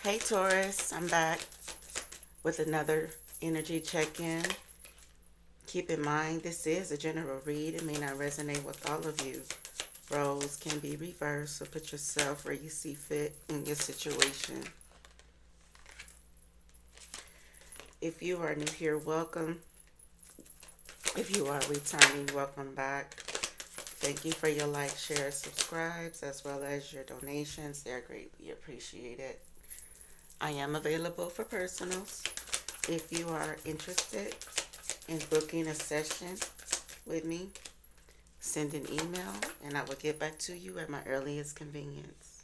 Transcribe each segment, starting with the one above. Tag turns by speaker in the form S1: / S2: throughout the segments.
S1: Hey Taurus, I'm back with another energy check-in. Keep in mind, this is a general read. It may not resonate with all of you. Roles can be reversed, so put yourself where you see fit in your situation. If you are new here, welcome. If you are returning, welcome back. Thank you for your like, share, subscribes, as well as your donations. They're greatly appreciated. I am available for personals. If you are interested in booking a session with me, send an email and I will get back to you at my earliest convenience.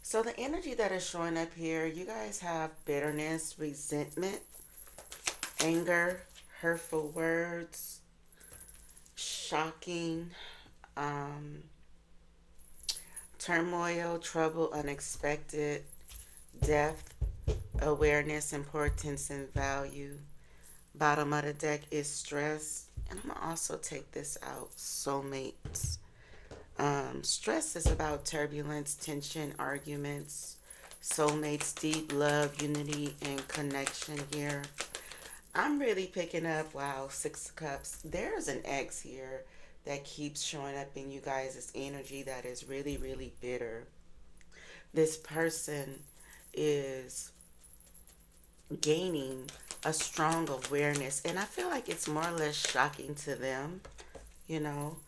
S1: So, the energy that is showing up here, you guys have bitterness, resentment, anger, hurtful words, shocking, um, turmoil, trouble, unexpected, depth, awareness, importance, and value. Bottom of the deck is stress. And I'm going to also take this out, soulmates. Stress is about turbulence, tension, arguments, soulmates, deep love, unity, and connection here. I'm really picking up, wow, Six of Cups. There's an X here that keeps showing up in you guys' energy that is really, really bitter. This person is gaining a strong awareness, and I feel like it's more or less shocking to them, you know.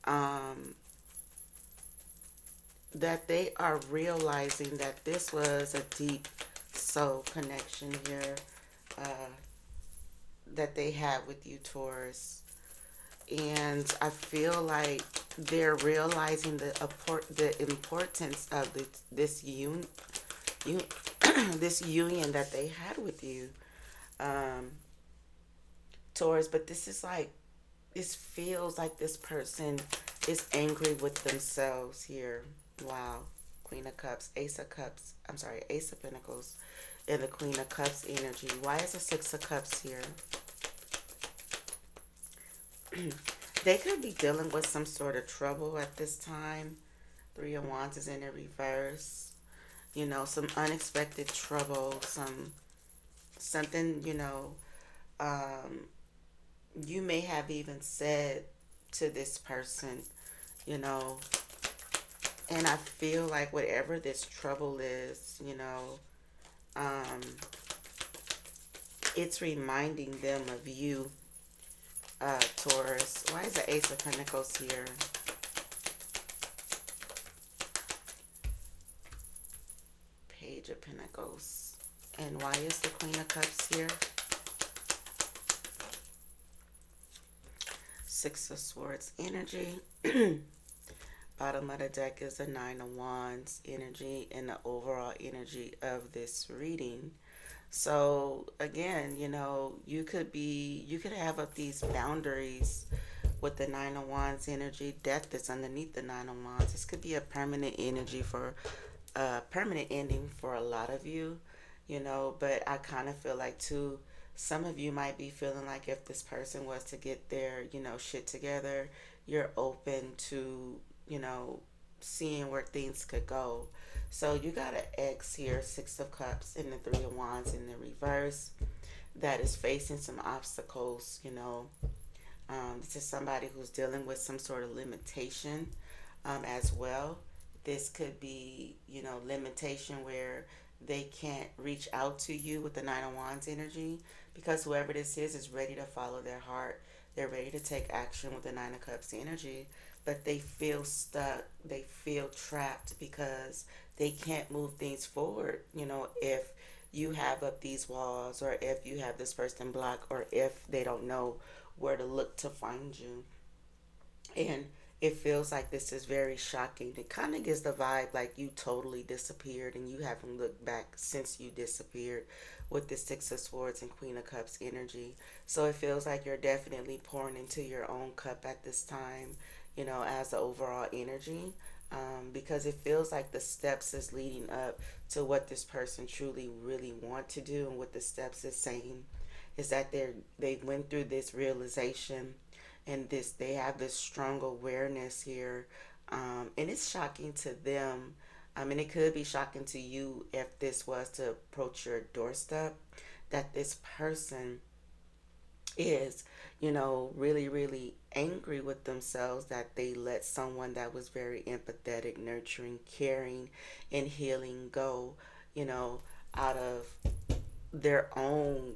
S1: Um, that they are realizing that this was a deep soul connection here uh, that they had with you, Taurus. And I feel like they're realizing the importance of un, this union that they had with you, um, Taurus. But this is like, this feels like this person is angry with themselves here. Wow. Queen of Cups, Ace of Cups, I'm sorry, Ace of Pentacles, and the Queen of Cups energy. Why is the Six of Cups here? They could be dealing with some sort of trouble at this time. Three of Wands is in the reverse. You know, some unexpected trouble, something, um, you may have even said to this person, you know, and I feel like whatever this trouble is, um, it's reminding them of you, Taurus. Why is the Ace of Pentacles here? Page of Pentacles. And why is the Queen of Cups here? Six of Swords energy. Bottom of the deck is the Nine of Wands energy and the overall energy of this reading. So again, you could have up these boundaries with the Nine of Wands energy. Death is underneath the Nine of Wands. This could be a permanent energy for a permanent ending for a lot of you, but I kind of feel like too, some of you might be feeling like if this person was to get their, shit together, you're open to, you know, seeing where things could go. So you got an X here, Six of Cups and the Three of Wands in the reverse that is facing some obstacles, this is somebody who's dealing with some sort of limitation as well. This could be, limitation where they can't reach out to you with the Nine of Wands energy because whoever this is ready to follow their heart. They're ready to take action with the Nine of Cups energy, but they feel stuck. They feel trapped because they can't move things forward. If you have up these walls, or if you have this person blocked, or if they don't know where to look to find you. And it feels like this is very shocking. It kind of gives the vibe like you totally disappeared and you haven't looked back since you disappeared with the Six of Swords and Queen of Cups energy. So it feels like you're definitely pouring into your own cup at this time, as the overall energy. Because it feels like the steps is leading up to what this person truly really want to do, and what the steps is saying is that they went through this realization, and this they have this strong awareness here, And it's shocking to them. I mean, it could be shocking to you if this was to approach your doorstep, that this person is, really, really angry with themselves that they let someone that was very empathetic, nurturing, caring, and healing go, you know, out of their own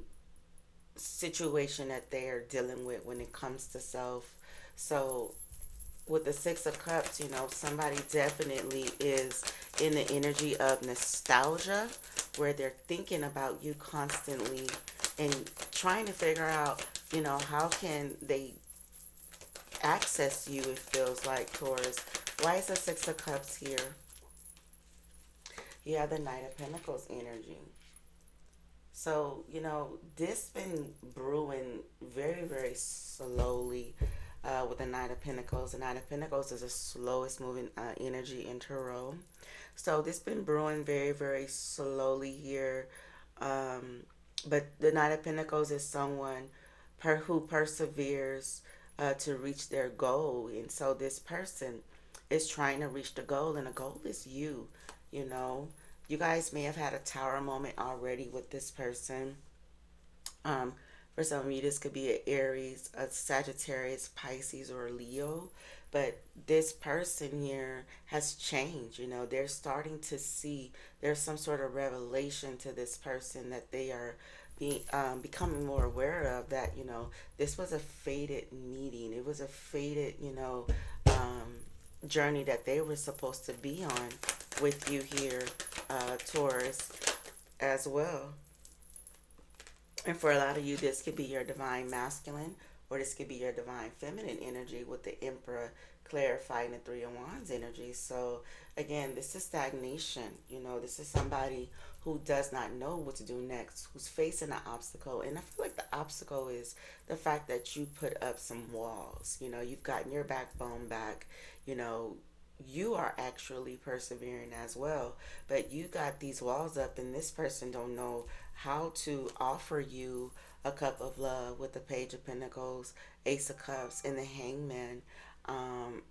S1: situation that they are dealing with when it comes to self. So with the Six of Cups, somebody definitely is in the energy of nostalgia where they're thinking about you constantly and trying to figure out, how can they access you, it feels like, Taurus. Why is the Six of Cups here? You have the Knight of Pentacles energy. So, this been brewing very, very slowly with the Knight of Pentacles. The Knight of Pentacles is the slowest moving energy in Tarot. So, this been brewing very, very slowly here. Um, but the Knight of Pentacles is someone who perseveres to reach their goal. And so, this person is trying to reach the goal, and the goal is you, you know. You guys may have had a tower moment already with this person. Um, for some of you, this could be an Aries, a Sagittarius, Pisces, or a Leo. But this person here has changed. They're starting to see there's some sort of revelation to this person that they are becoming more aware of, that, this was a fated meeting. It was a fated, journey that they were supposed to be on with you here, Taurus, as well. And for a lot of you, this could be your divine masculine, or this could be your divine feminine energy with the Emperor clarifying the Three of Wands energy. So, again, this is stagnation. This is somebody who does not know what to do next, who's facing an obstacle. And I feel like the obstacle is the fact that you put up some walls. You've gotten your backbone back. You know, you are actually persevering as well, but you got these walls up, and this person don't know how to offer you a cup of love with the Page of Pentacles, Ace of Cups, and the Hangman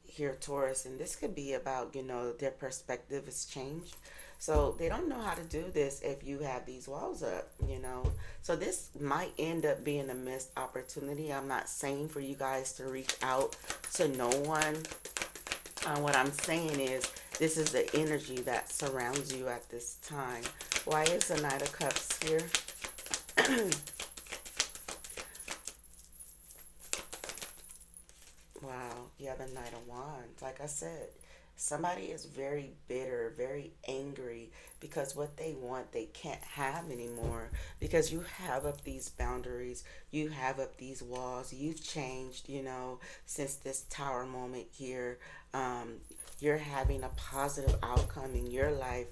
S1: here, Taurus. And this could be about, their perspective has changed. So they don't know how to do this if you have these walls up. So this might end up being a missed opportunity. I'm not saying for you guys to reach out to no one. What I'm saying is, this is the energy that surrounds you at this time. Why is the Knight of Cups here? Wow, yeah, the Knight of Wands. Like I said, somebody is very bitter, very angry because what they want they can't have anymore, because you have up these boundaries, you have up these walls, you've changed, since this tower moment here. Um, you're having a positive outcome in your life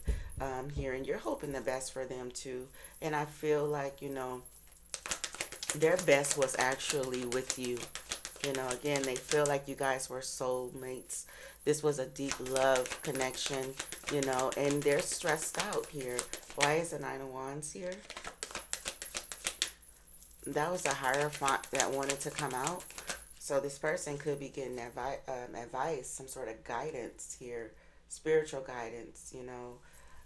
S1: here, and you're hoping the best for them too. And I feel like, their best was actually with you. Again, they feel like you guys were soulmates. This was a deep love connection, and they're stressed out here. Why is the Nine of Wands here? That was a Hierophant that wanted to come out. So this person could be getting advice, some sort of guidance here, spiritual guidance,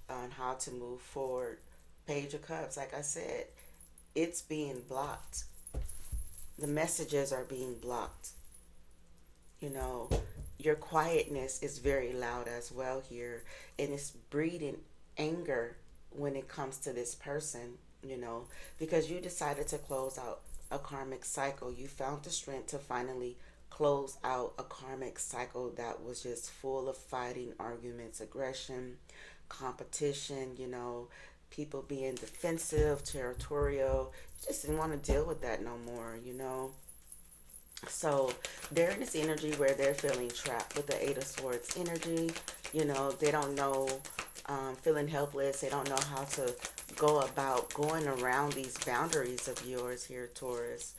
S1: on how to move forward. Page of Cups, like I said, it's being blocked. The messages are being blocked. You know, your quietness is very loud as well here, and it's breeding anger when it comes to this person, because you decided to close out a karmic cycle. You found the strength to finally close out a karmic cycle that was just full of fighting, arguments, aggression, competition, people being defensive, territorial. You just didn't want to deal with that no more. So they're in this energy where they're feeling trapped with the Eight of Swords energy. They don't know, feeling helpless. They don't know how to go about going around these boundaries of yours here, Taurus.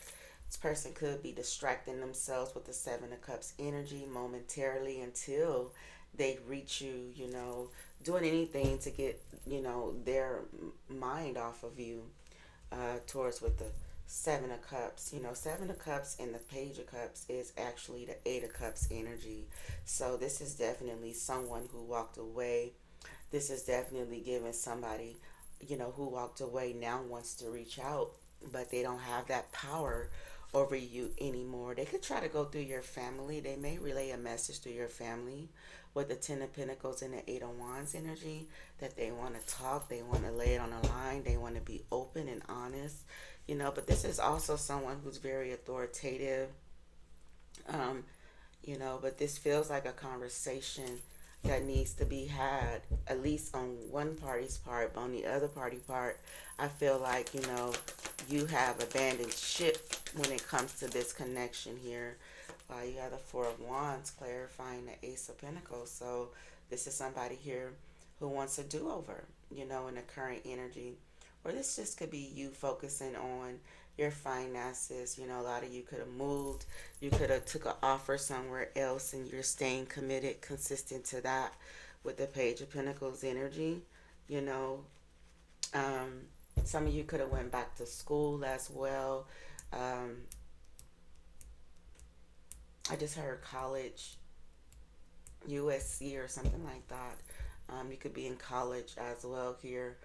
S1: This person could be distracting themselves with the Seven of Cups energy momentarily until they reach you, doing anything to get, their mind off of you, Taurus, with the Seven of Cups. You know, Seven of Cups and the Page of Cups is actually the Eight of Cups energy. So this is definitely someone who walked away. This is definitely giving somebody, you know, who walked away now wants to reach out, but they don't have that power over you anymore. They could try to go through your family. They may relay a message through your family with the Ten of Pentacles and the Eight of Wands energy that they want to talk, they want to lay it on the line, they want to be open and honest, you know. But this is also someone who's very authoritative, um, you know, but this feels like a conversation that needs to be had at least on one party's part, but on the other party part, I feel like, you know, you have abandoned ship when it comes to this connection here. You have the Four of Wands clarifying the Ace of Pentacles. So this is somebody here who wants a do-over, you know, in the current energy. Or this just could be you focusing on your finances. You know, a lot of you could have moved. You could have took an offer somewhere else and you're staying committed, consistent to that with the Page of Pentacles energy. You know, um, some of you could have went back to school as well. Um, I just heard college, USC or something like that. You could be in college as well here.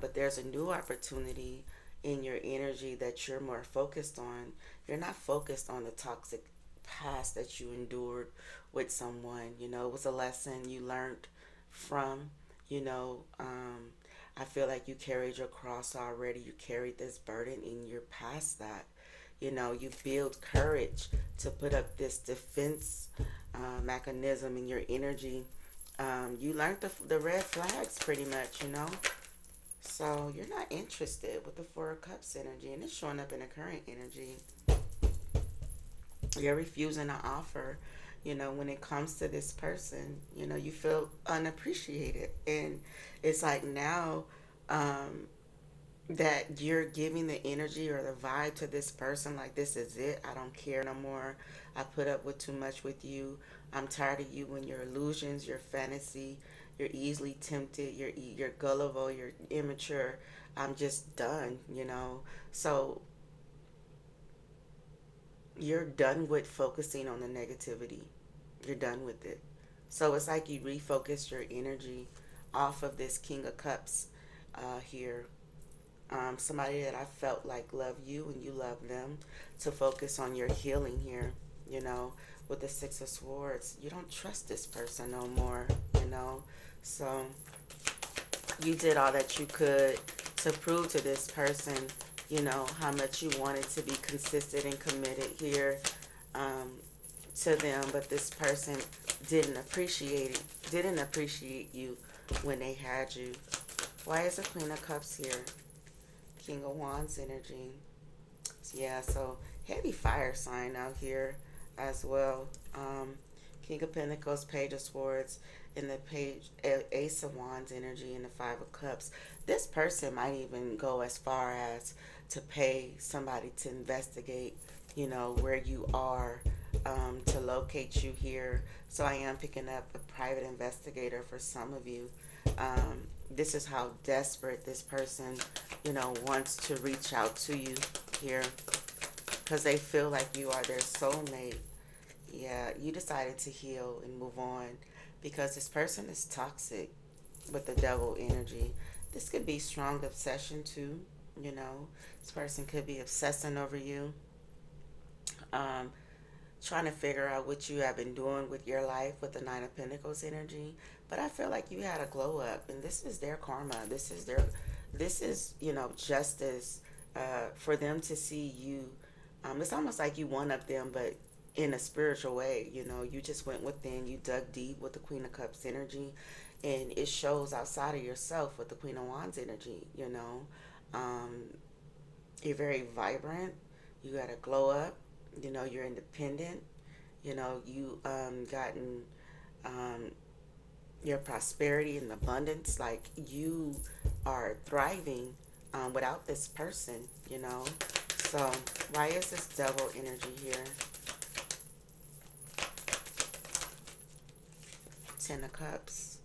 S1: But there's a new opportunity in your energy that you're more focused on. You're not focused on the toxic past that you endured with someone. You know, it was a lesson you learned from, you know. I feel like you carried your cross already. You carried this burden and you're past that. You know, you build courage to put up this defense mechanism in your energy. You learned the red flags pretty much, you know. So you're not interested with the Four of Cups energy, and it's showing up in the current energy. You're refusing an offer. You know, when it comes to this person, you know, you feel unappreciated. And it's like now, that you're giving the energy or the vibe to this person like this is it, I don't care no more, I put up with too much with you, I'm tired of you and your illusions, your fantasy, you're easily tempted, you're gullible, you're immature, I'm just done, you know. So you're done with focusing on the negativity, you're done with it. So it's like you refocus your energy off of this King of Cups here, somebody that I felt like loved you and you love them, to focus on your healing here, you know, with the Six of Swords. You don't trust this person no more, you know. So you did all that you could to prove to this person, you know, how much you wanted to be consistent and committed here, um, to them, but this person didn't appreciate you when they had you. Why is the Queen of Cups here? King of Wands energy. Yeah, so heavy fire sign out here as well. King of Pentacles, Page of Swords, and the Ace of Wands energy, and the Five of Cups. This person might even go as far as to pay somebody to investigate, you know, where you are, to locate you here. So I am picking up a private investigator for some of you. This is how desperate this person, you know, wants to reach out to you here, because they feel like you are their soulmate. Yeah, you decided to heal and move on because this person is toxic with the devil energy. This could be strong obsession too, you know. This person could be obsessing over you, um, trying to figure out what you have been doing with your life with the Nine of Pentacles energy. But I feel like you had a glow up, and this is their karma. This is, you know, justice, for them to see you. It's almost like you one up them, but in a spiritual way. You know, you just went within, you dug deep with the Queen of Cups energy, and it shows outside of yourself with the Queen of Wands energy. You know, um, you're very vibrant. You got a glow up. You know, you're independent. You know, you gotten um, your prosperity and abundance. Like you are thriving without this person. You know, so why is this double energy here? Ten of Cups.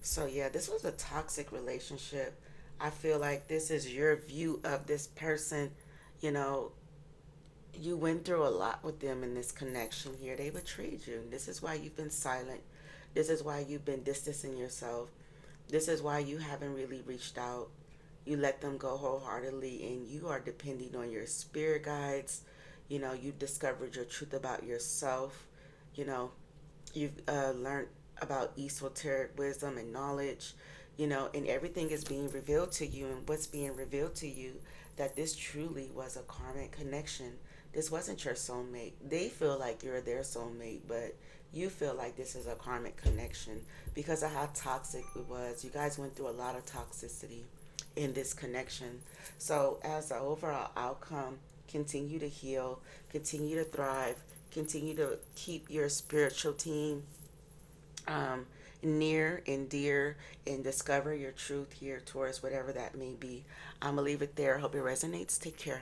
S1: So yeah, this was a toxic relationship. I feel like this is your view of this person. You know, you went through a lot with them in this connection here. They betrayed you. This is why you've been silent. This is why you've been distancing yourself. This is why you haven't really reached out. You let them go wholeheartedly, and you are depending on your spirit guides. You know, you discovered your truth about yourself. You know, you've learned about esoteric wisdom and knowledge, and everything is being revealed to you. And what's being revealed to you, that this truly was a karmic connection. This wasn't your soulmate. They feel like you're their soulmate, but you feel like this is a karmic connection because of how toxic it was. You guys went through a lot of toxicity in this connection. So, as an overall outcome, continue to heal, continue to thrive, continue to keep your spiritual team um, near and dear, and discover your truth here, Taurus, whatever that may be. I'm going to leave it there. Hope it resonates. Take care.